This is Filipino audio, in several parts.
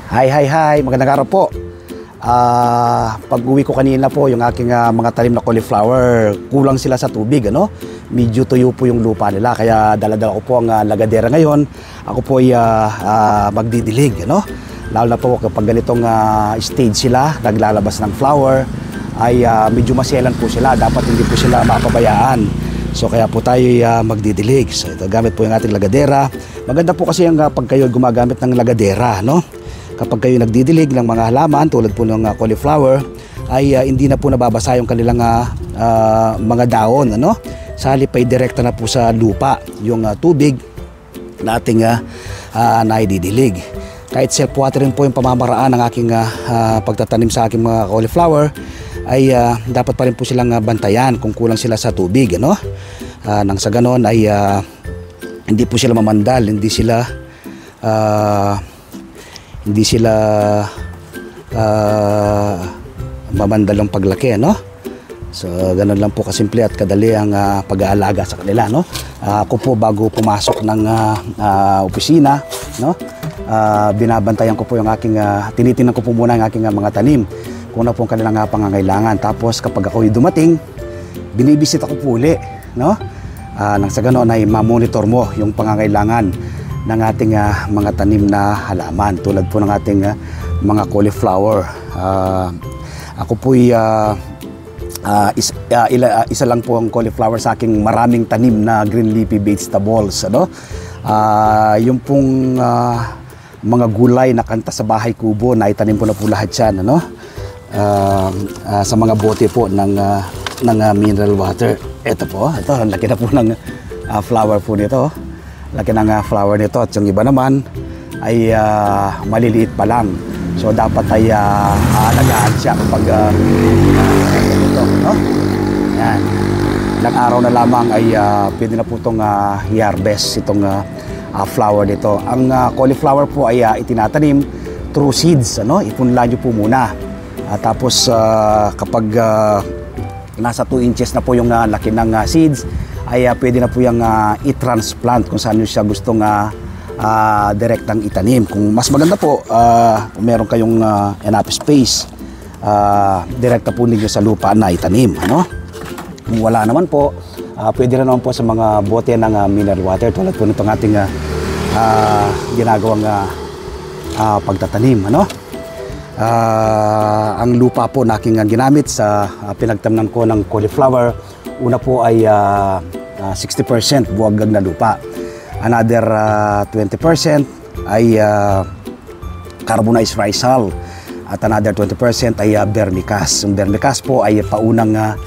Hi, magandang araw po. Pag-uwi ko kanina po, yung aking mga tanim na cauliflower, kulang sila sa tubig, ano? Medyo tuyo po yung lupa nila, kaya dala-dala ko po ang lagadera ngayon. Ako po ay magdidilig, ano? Lalo na po kapag ganitong stage sila, naglalabas ng flower, ay medyo maselan po sila. Dapat hindi po sila mapabayaan. So kaya po tayo magdidilig. So ito, gamit po yung ating lagadera. Maganda po kasi yung pag kayo gumagamit ng lagadera, no? Kapag kayo nagdidilig ng mga halaman tulad po ng cauliflower, ay hindi na po nababasa yung kanilang mga daon, ano? Sa halip ay direkta na po sa lupa yung tubig na ating naididilig. Kahit self-watering po yung pamamaraan ng aking pagtatanim sa aking mga cauliflower, ay dapat pa rin po silang bantayan kung kulang sila sa tubig, ano? Nang sa ganon ay hindi po sila mamandal, hindi sila mamandal ang paglaki, ano? So ganon lang po kasimple at kadali ang pag-aalaga sa kanila, no? Ako po bago pumasok ng opisina, no? Binabantayan ko po yung aking tinitingnan ko po muna ang aking mga tanim kung ano po ang kanilang pangangailangan. Tapos kapag ako'y dumating, binibisit ako po uli, no? Nang sa ganoon ay ma-monitor mo yung pangangailangan ng ating mga tanim na halaman tulad po ng ating mga cauliflower. Ako po'y isa lang po ang cauliflower sa aking maraming tanim na green leafy vegetables, ano? Yung pong mga gulay na kanta sa bahay kubo, na itanim ko na po lahat yan, ano? Sa mga bote po ng mineral water. Ito po, ito, ang laki na po ng flower po nito. Laki ng flower nito, at yung iba naman ay maliliit pa lang. So dapat ay alagaan siya kapag ito, no? Yan. Ilang araw na lamang ay pwede na po itong i-harvest itong flower nito. Ang cauliflower po ay itinatanim through seeds, ano? Ipunla nyo po muna. Tapos kapag nasa 2 inches na po yung laki ng seeds, ay pwede na po yung i-transplant kung saan nyo siya gustong direktang itanim. Kung mas maganda po, kung meron kayong enough space, direkta po ninyo sa lupa na itanim, ano? Kung wala naman po, pwede na naman po sa mga bote ng mineral water tulad po nitong ating ginagawang pagtatanim, ano? Ang lupa po na aking ginamit sa pinagtamnan ko ng cauliflower, una po ay 60% buwagag na lupa. Another 20% ay carbonized rice hull. At another 20% ay vermicast. Yung vermicast po ay paunang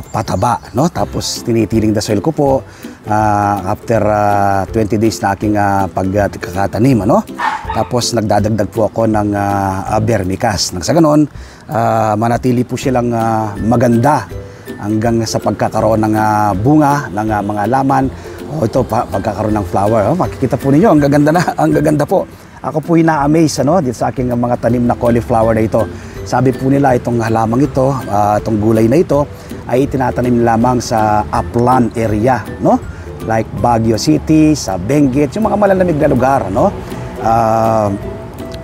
pataba, no? Tapos tinitiling the soil ko po after 20 days na aking pagkakatanim, ano? Tapos nagdadagdag po ako ng vermicast. Nang sa ganon, manatili po silang maganda hanggang sa pagkakaroon ng bunga ng mga laman o ito pagkakaroon ng flower. Makikita po ninyo, ang gaganda po. Ako po na-amaze, ano, dito sa aking mga tanim na cauliflower na ito. Sabi po nila itong halamang ito, itong gulay na ito ay itinatanim lamang sa upland area, no? Like Baguio City, sa Benguet, yung mga malalamig na lugar, no?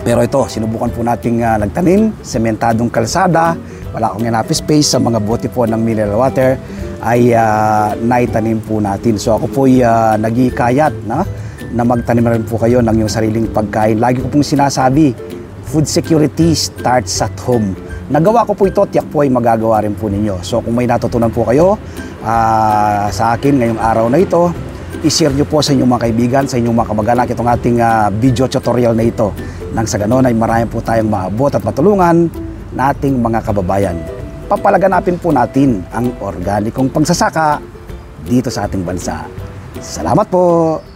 Pero ito, sinubukan po nating nagtanim, sementadong kalsada, wala akong enough space, sa mga bote po ng mineral water ay naitanim po natin. So ako po ay nag-iikayat na magtanim rin po kayo ng iyong sariling pagkain. Lagi ko pong sinasabi, food security starts at home. Nagawa ko po ito, tiyak po ay magagawa rin po ninyo. So kung may natutunan po kayo sa akin ngayong araw na ito, i-share nyo po sa inyong mga kaibigan, sa inyong mga kamag-anak itong ating video tutorial na ito. Nang sa ganon ay marami po tayong maabot at matulungan nating mga kababayan. Papalaganapin po natin ang organikong pagsasaka dito sa ating bansa. Salamat po!